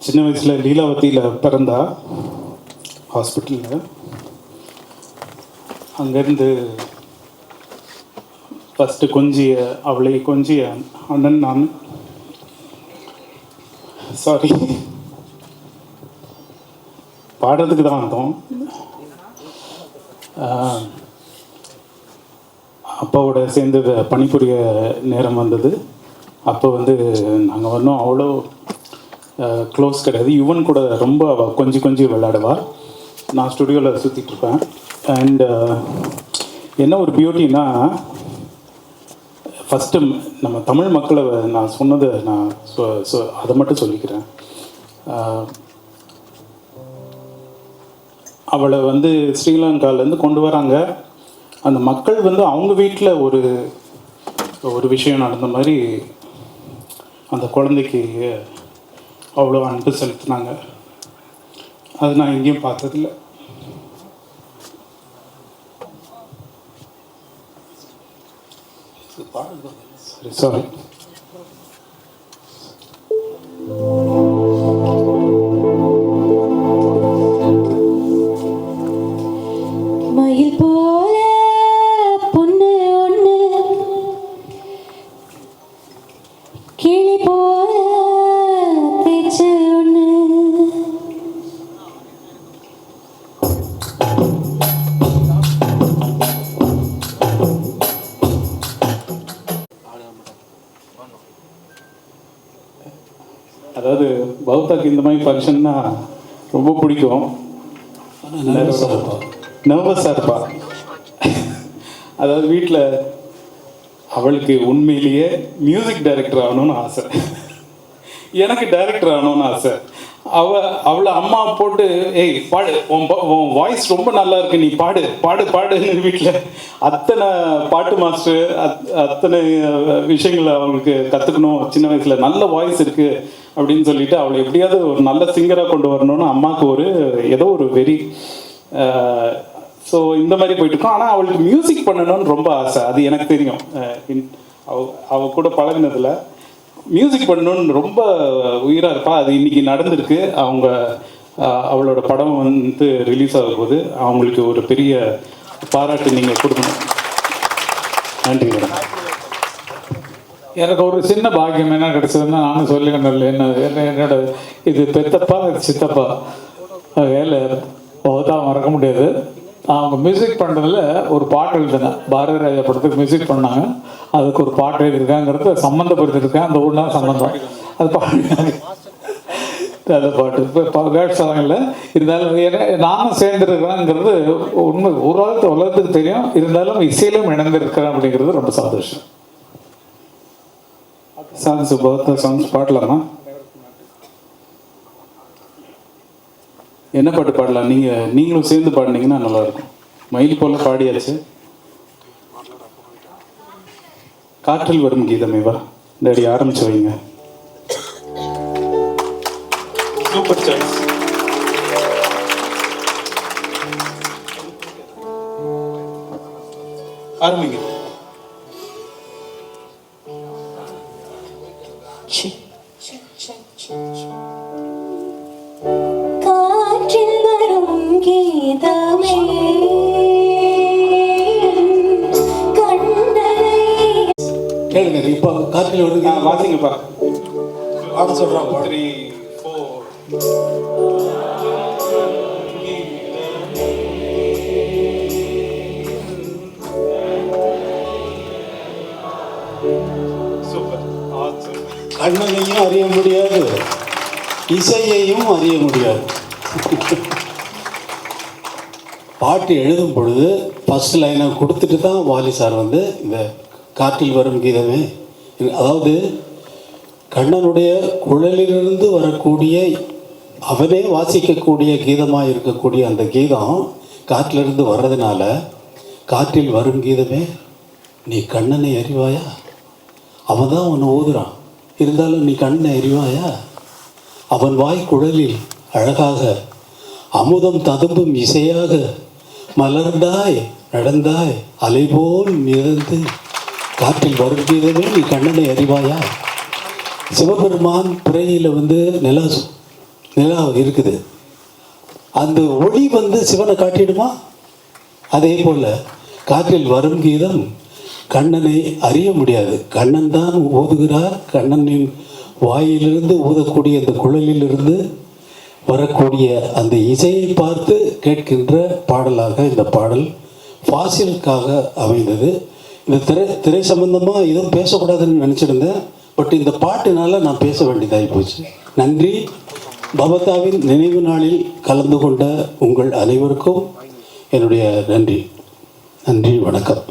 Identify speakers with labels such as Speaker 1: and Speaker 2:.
Speaker 1: சின்ன வயசில் லீலாவதியில் பிறந்தா ஹாஸ்பிட்டலில். அங்கேருந்து ஃபஸ்ட்டு அவளை கொஞ்சிய அண்ணன் நான். சாரி, பாடுறதுக்கு தான் வந்தோம். அப்பாவோட சேர்ந்து பணிபுரிய நேரம் வந்தது. அப்போ நாங்கள் ஒன்றும் அவ்வளோ க்ளோஸ் கிடையாது. யுவன் கூட ரொம்ப கொஞ்சி விளையாடுவா. நான் ஸ்டுடியோவில் சுற்றிட்டுருப்பேன். அண்ட் என்ன ஒரு பியூட்டின்னா, ஃபஸ்ட்டு நம்ம தமிழ் மக்களை நான் சொன்னதை நான் அதை மட்டும் சொல்லிக்கிறேன். அவளை ஸ்ரீலங்காலேருந்து கொண்டு வராங்க. அந்த மக்கள் அவங்க வீட்டில் ஒரு விஷயம் நடந்த மாதிரி அந்த குழந்தைக்கு அவ்வளோ அன்பு செலுத்தினாங்க. அது நான் எங்கேயும் பார்த்ததில்லை. சரி, சாரி.
Speaker 2: மயில் போல பொண்ணு ஒண்ணு, கிளி போல பேச்சு ஒண்ணு.
Speaker 1: அதாவது பௌத்தாக்கு இந்த மாதிரி ஃபங்க்ஷன்னா ரொம்ப பிடிக்கும். நர்வஸாக இருப்பா. அதாவது வீட்டில் அவளுக்கு உண்மையிலேயே மியூசிக் டைரக்டர் ஆகணும்னு ஆசை, எனக்கு டைரக்டர் ஆகணும்னு ஆசை. அவளை அம்மா போட்டு ஏய் பாடு, உன் வாய்ஸ் ரொம்ப நல்லா இருக்கு, நீ பாடுன்னு வீட்டில் அத்தனை பாட்டு மாஸ்டர் அத்தனை விஷயங்களை அவங்களுக்கு கற்றுக்கணும். சின்ன வயசில் நல்ல வாய்ஸ் இருக்குது அப்படின்னு சொல்லிட்டு அவளை எப்படியாவது ஒரு நல்ல சிங்கராக கொண்டு வரணும்னு அம்மாவுக்கு ஏதோ ஒரு வெறி. ஸோ இந்த மாதிரி போயிட்டுருக்கோம். ஆனால் அவளுக்கு மியூசிக் பண்ணணும்னு ரொம்ப ஆசை. அது எனக்கு தெரியும். அவ கூட பழகினதில் மியூசிக் பண்ணணும்னு ரொம்ப உயிராக இருப்பா. அது இன்றைக்கி நடந்திருக்கு. அவளோட படம் ரிலீஸ் ஆகும் போது அவங்களுக்கு ஒரு பெரிய பாராட்டு நீங்கள் கொடுக்கணும். நன்றி மேடம்.
Speaker 3: எனக்கு ஒரு சின்ன பாக்கியம் என்ன கிடைச்சதுன்னா, நானும் சொல்லிக்கணும், என்னோட இது பெத்தப்பா சித்தப்பா வேலை தான் மறக்க முடியாது. அவங்க மியூசிக் பண்ணுறதுல ஒரு பாட்டு எழுதினேன். பாரதி ராஜா படத்துக்கு மியூசிக் பண்ணாங்க. அதுக்கு ஒரு பாட்டு எழுதியிருக்காங்கிறத சம்மந்தப்படுத்திருக்கேன். அந்த ஊர்னா சம்மந்தம் அது பாடினாங்க. அந்த பாட்டு இப்போ வேட்சாலங்களில் இருந்தாலும் நானும் சேர்ந்துருக்கிறேங்கிறது உண்மை உலகத்துக்கு தெரியும். இருந்தாலும் இசையிலும் இணைந்திருக்கிறேன் அப்படிங்கிறது ரொம்ப சந்தோஷம்.
Speaker 1: சாங்ஸ் பௌத்த சாங்ஸ் பாடலாமா? என்ன பாட்டு பாடலாம்? நீங்களும் சேர்ந்து பாடினீங்கன்னா நல்லாயிருக்கும். மயில் போல பாடியாச்சு. காற்றில் வரும் கீதமேவா இந்த அடி ஆரம்பிச்சு வைங்க. Super choice. ஆரம்பிங்க.
Speaker 2: காற்றில் வரும் கீதமே கண்ணனை.
Speaker 4: கேளுங்க. இப்போ காற்றில் வருங்க.
Speaker 1: வாசிங்கப்பா.
Speaker 4: பாட சொல்கிறாங்க.
Speaker 1: 3, 4.
Speaker 4: கண்ணனையும் அறிய முடியாது, இசையையும் அறிய முடியாது. பாட்டு எழுதும் பொழுது ஃபஸ்ட் லைனை கொடுத்துட்டு தான் வாலி சார் இந்த காற்றில் வரும் கீதமே, அதாவது கண்ணனுடைய குழலிலிருந்து வரக்கூடிய அவனே வாசிக்கக்கூடிய கீதமாக இருக்கக்கூடிய அந்த கீதம் காற்றிலிருந்து வர்றதுனால, காற்றில் வரும் கீதமே நீ கண்ணனை அறிவாயா, அவன் தான் அவனை ஓதுறான், இருந்தாலும் நீ கண்ணை அறிவாயா, அவன் வாய் குழலில் அழகாக அமுதம் ததும்பும் இசையாக மலர்ந்தாய் நடந்தாய் அலைபோல் மிதந்து காற்றில் வரும் கீதமே நீ கண்ணனை அறிவாயா. சிவபெருமான் பிறையில் நிலா நிலா இருக்குது. அந்த ஒளி வந்து சிவனை காட்டிடுமா? அதே போல் காற்றில் வரும் கீதம் கண்ணனை அறிய முடியாது. கண்ணன் தான் ஓதுகிறார். கண்ணனின் வாயிலிருந்து ஊதக்கூடிய அந்த குழலிலிருந்து வரக்கூடிய அந்த இசையை பார்த்து கேட்கின்ற பாடலாக இந்த பாடல் ஃபாசிலுக்காக அமைந்தது. இந்த திரை சம்பந்தமாக எதுவும் பேசக்கூடாதுன்னு நினச்சிருந்தேன். பட் இந்த பாட்டுனால நான் பேச வேண்டியதாகி போச்சு. நன்றி. பபதாவின் நினைவு நாளில் கலந்து கொண்ட உங்கள் அனைவருக்கும் என்னுடைய நன்றி. நன்றி, வணக்கம்.